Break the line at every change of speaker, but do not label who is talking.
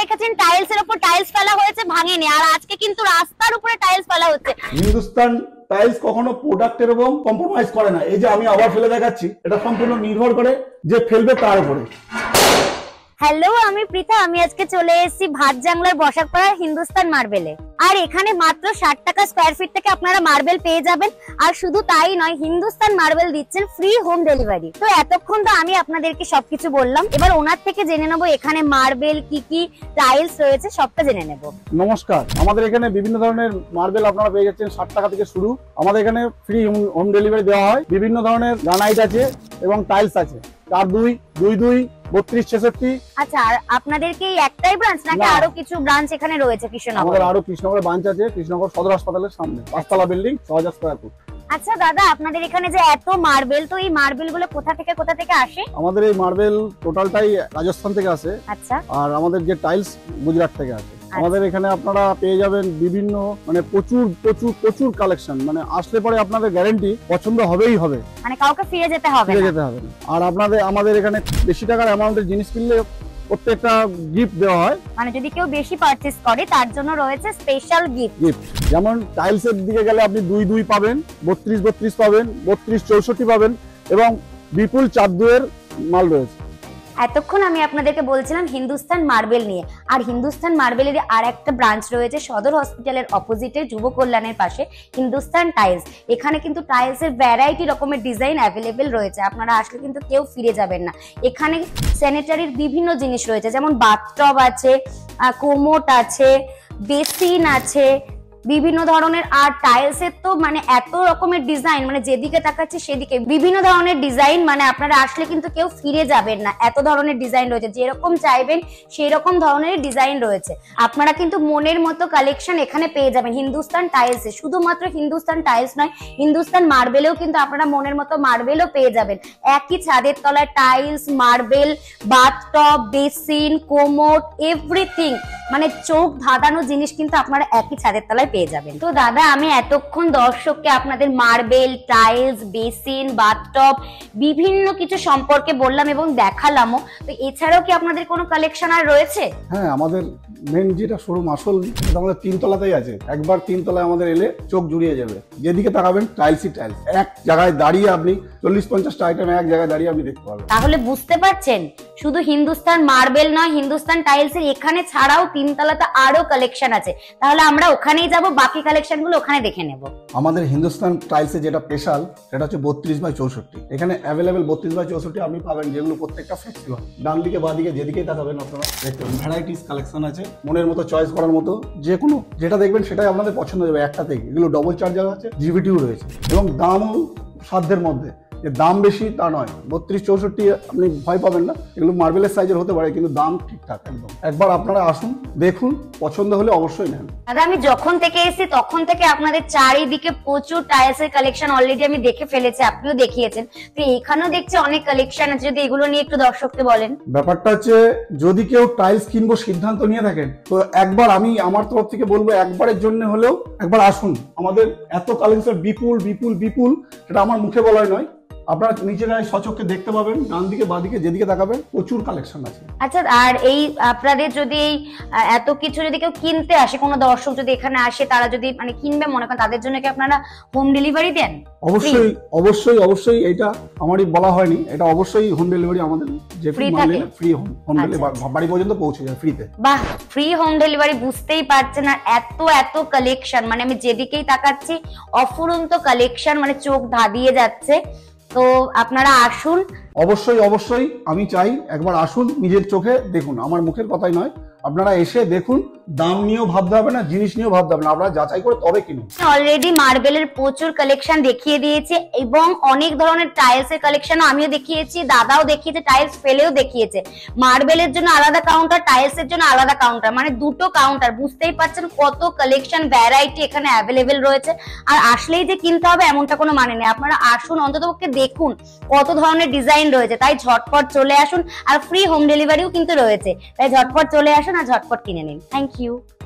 রেখেছেন টাইলসের উপর টাইলস ফেলা হয়েছে, ভাঙেনি, আর আজকে কিন্তু রাস্তার উপরে টাইলস ফেলা হচ্ছে।
হিন্দুস্তান টাইলস কখনো প্রোডাক্টের এবং কম্প্রোমাইজ করে না। এই যে আমি আবার ফেলে দেখাচ্ছি, এটা সম্পূর্ণ নির্ভর করে যে ফেলবে তার উপরে।
হ্যালো, আমি প্রীতা। আমি আজকে চলে এসেছি ভাতজাংলার বসাকপাড়া হিন্দুস্তান মার্বেলে। আর এখানে মাত্র 60 টাকা স্কয়ার ফিট থেকে আপনারা মার্বেল পেয়ে যাবেন। আর শুধু তাই নয়, হিন্দুস্তান মার্বেল দিচ্ছেন ফ্রি হোম ডেলিভারি। তো এতক্ষণ তো আমি আপনাদেরকে সবকিছু বললাম, এবার ওনার থেকে জেনে নেবো এখানে মার্বেল কি কি টাইলস রয়েছে, সবটা জেনে নেব।
নমস্কার, আমাদের এখানে বিভিন্ন ধরনের মার্বেল আপনারা পেয়ে যাচ্ছেন 60 টাকা থেকে শুরু। আমাদের এখানে ফ্রি হোম ডেলিভারি দেওয়া হয়। বিভিন্ন ধরনের গ্রানাইট আছে এবং টাইলস আছে, 4-2, 2-2, 32-66।
আচ্ছা, আর আপনাদের কি একটাই ব্রাঞ্চ নাকি আরো কিছু ব্রাঞ্চ এখানে রয়েছে? কৃষ্ণনগর
আমাদের আরো কৃষ্ণনগরে ব্রাঞ্চ আছে, কৃষ্ণনগর সদর হাসপাতালের সামনে, 5তলা বিল্ডিং, 6000 স্কয়ার ফুট।
আচ্ছা দাদা, আপনাদের এখানে যে এত মার্বেল, তো এই মার্বেল গুলো কোথা থেকে আসে?
আমাদের এই মার্বেল টোটালটাই রাজস্থান থেকে আসে।
আচ্ছা।
আর আমাদের যে টাইলস গুজরাট থেকে আসে। আমাদের এখানে আপনারা পেয়ে যাবেন বিভিন্ন মানে প্রচুর প্রচুর প্রচুর কালেকশন। মানে আসলে পরে আপনাদের গ্যারান্টি পছন্দ হবেই হবে,
মানে কাউকে ফিরে যেতে হবে
না। আর আমাদের এখানে বেশি টাকার অ্যামাউন্টের জিনিস কিনলে প্রত্যেকটা গিফট দেওয়া হয়।
মানে যদি কেউ বেশি পারচেজ করে তার জন্য রয়েছে স্পেশাল গিফট।
যেমন টাইলসের দিকে গেলে আপনি 2-2 পাবেন, 32-32 পাবেন, 32-64 পাবেন এবং বিপুল 4-2 এর মাল রয়েছে।
এতক্ষণ আমি আপনাদেরকে বলছিলাম হিন্দুস্তান মার্বেল নিয়ে। আর হিন্দুস্তান মার্বেলের আর একটা ব্রাঞ্চ রয়েছে সদর হসপিটালের অপোজিটে, যুব কল্যাণের পাশে, হিন্দুস্তান টাইলস। এখানে কিন্তু টাইলসের ভ্যারাইটি রকমের ডিজাইন অ্যাভেলেবেল রয়েছে। আপনারা আসলে কিন্তু কেউ ফিরে যাবেন না। এখানে স্যানিটারির বিভিন্ন জিনিস রয়েছে, যেমন বাথটব আছে, কোমোট আছে, বেসিন আছে, বিভিন্ন ধরনের। আর টাইলসের তো মানে এত রকমের ডিজাইন, মানে যেদিকে তাকাচ্ছি সেদিকে বিভিন্ন ধরনের ডিজাইন। মানে আপনারা আসলে কিন্তু কেউ ফিরে যাবেন না, এত ধরনের ডিজাইন রয়েছে। যেরকম চাইবেন সেই রকম ধরনের ডিজাইন রয়েছে। আপনারা কিন্তু মনের মতো কালেকশন এখানে পেয়ে যাবেন হিন্দুস্তান টাইলসে। শুধুমাত্র হিন্দুস্তান টাইলস নয়, হিন্দুস্তান মার্বেলেও কিন্তু আপনারা মনের মতো মার্বেলও পেয়ে যাবেন। একই ছাদের তলায় tiles, marble, bathtub, basin, commode, everything, মানে চোখ ধাঁধানো জিনিস কিন্তু আপনারা একই ছাদের তলায় পেয়ে যাবেন। তো দাদা, আমি এতক্ষণ দর্শককে আপনাদের মার্বেল, টাইলস, বেসিন, বাথটব বিভিন্ন কিছু সম্পর্কে বললাম এবং দেখালামও। তো এছাড়াও কি আপনাদের কোনো কালেকশন আর রয়েছে?
হ্যাঁ, আমাদের মেন যেটা শোরুম আসল আমাদের 3 তলাতেই আছে। একবার 3 তলায় আমাদের এলে চোখ জুড়িয়ে যাবে। যেদিকে তাকাবেন টাইলসই টাইলস। এক জায়গায় দাঁড়িয়ে আপনি 40-50টা আইটেম এক জায়গায় দাঁড়িয়ে আপনি দেখতে পাবেন।
তাহলে বুঝতে পারছেন, শুধু হিন্দুস্তান মার্বেল নয়, হিন্দুস্তান টাইলসের এখানে ছাড়াও 3 তলাতে আরো কালেকশন আছে। তাহলে আমরা ওখানেই যাব, বাকি কালেকশন গুলো ওখানে দেখে নেব।
আমাদের হিন্দুস্তান টাইলসে যেটা স্পেশাল সেটা হচ্ছে 32/64। এখানে অ্যাভেলেবেল 32/64 আপনি পাবেন, যেগুলো প্রত্যেকটা ফ্লেক্সিবল। ডান দিকে বা দিকে যেদিকেই তাকাবেন আপনারা দেখতে পাবেন ভ্যারাইটিস কালেকশন আছে। মনের মতো চয়েস করার মতো যে কোনো যেটা দেখবেন সেটাই আপনাদের পছন্দ হবে একটা থেকে। এগুলো ডবল চার্জার আছে, জিভিটিও রয়েছে এবং দামও সাধ্যের মধ্যে। যে দাম বেশি তা নয়, 32-64 আপনি ভয় পাবেন না। এগুলো মার্বেলের সাইজের হতে পারে, কিন্তু দাম ঠিকঠাক একদম। একবার আপনারা আসুন, দেখুন, পছন্দ হলে অবশ্যই নেন।
দাদা, আমি যখন থেকে এসেছি তখন থেকে আপনাদের চারিদিকে প্রচুর টাইলসের কালেকশন অলরেডি আমি দেখে ফেলেছি, আপনিও দেখিয়েছেন। তো এখানেও দেখছি অনেক কালেকশন আছে, যদি এগুলো নিয়ে একটু দর্শককে বলেন।
ব্যাপারটা হচ্ছে, যদি কেউ টাইলস কিনবো সিদ্ধান্ত নিয়ে থাকেন, তো একবার আমি আমার তরফ থেকে বলবো, একবারের জন্য হলেও একবার আসুন। আমাদের এত কালেকশন বিপুল বিপুল বিপুল, সেটা আমার মুখে বলার নয়, আপনারা নিজেরাই সচক্ষে দেখতে পাবেন। ডান দিকে বা দিকে যেদিকে তাকাবেন প্রচুর কালেকশন আছে।
আচ্ছা, আর এই আপনাদের যদি এই এত কিছু যদি কেউ কিনতে আসে, কোনো দর্শক যদি এখানে আসে, তারা যদি মানে কিনবে মনে করেন, তাদের জন্য কি আপনারা হোম ডেলিভারি দেন?
অবশ্যই অবশ্যই অবশ্যই, এটা আমারই বলা হয়নি, এটা অবশ্যই হোম ডেলিভারি আমাদের যে ফ্রি হোম ডেলিভারি বাড়ি পর্যন্ত পৌঁছে যায় ফ্রিতে।
বাহ, ফ্রি হোম ডেলিভারি, বুঝতেই পারছেন। আর এত কালেকশন, মানে আমি যেদিকেই তাকাচ্ছি অফুরন্ত কালেকশন, মানে চোখ ধাঁধিয়ে যাচ্ছে। তো আপনারা আসুন,
অবশ্যই অবশ্যই। আমি চাই একবার আসুন, নিজের চোখে দেখুন, আমার মুখের কথাই নয়। আপনারা এসে দেখুন, দাম নিয়েও ভাবতে হবে না, জিনিস নিয়েও ভাবতে হবে না, আপনারা যাচাই করে তবে কিনুন।
অলরেডি মার্বেলের প্রচুর কালেকশন দেখিয়ে দিয়েছে এবং অনেক ধরনের টাইলস এর কালেকশন আমিও দেখিয়েছি, দাদাও দেখিয়েছে, টাইলস ফেলেও দেখিয়েছে। মার্বেলের জন্য আলাদা কাউন্টার, টাইলস এর জন্য আলাদা কাউন্টার, মানে দুটো কাউন্টার। বুঝতেই পারছেন কত কালেকশন, ভ্যারাইটি এখানে অ্যাভেলেবেল রয়েছে। আর আসলেই যে কিনতে হবে এমনটা কোনো মানে নেই। আপনারা আসুন, অন্ততপক্ষে দেখুন কত ধরনের ডিজাইন রয়েছে। তাই ঝটপট চলে আসুন। আর ফ্রি হোম ডেলিভারিও কিন্তু রয়েছে, তাই ঝটপট চলে আসুন আর ঝটপট কিনে নিন। Thank you.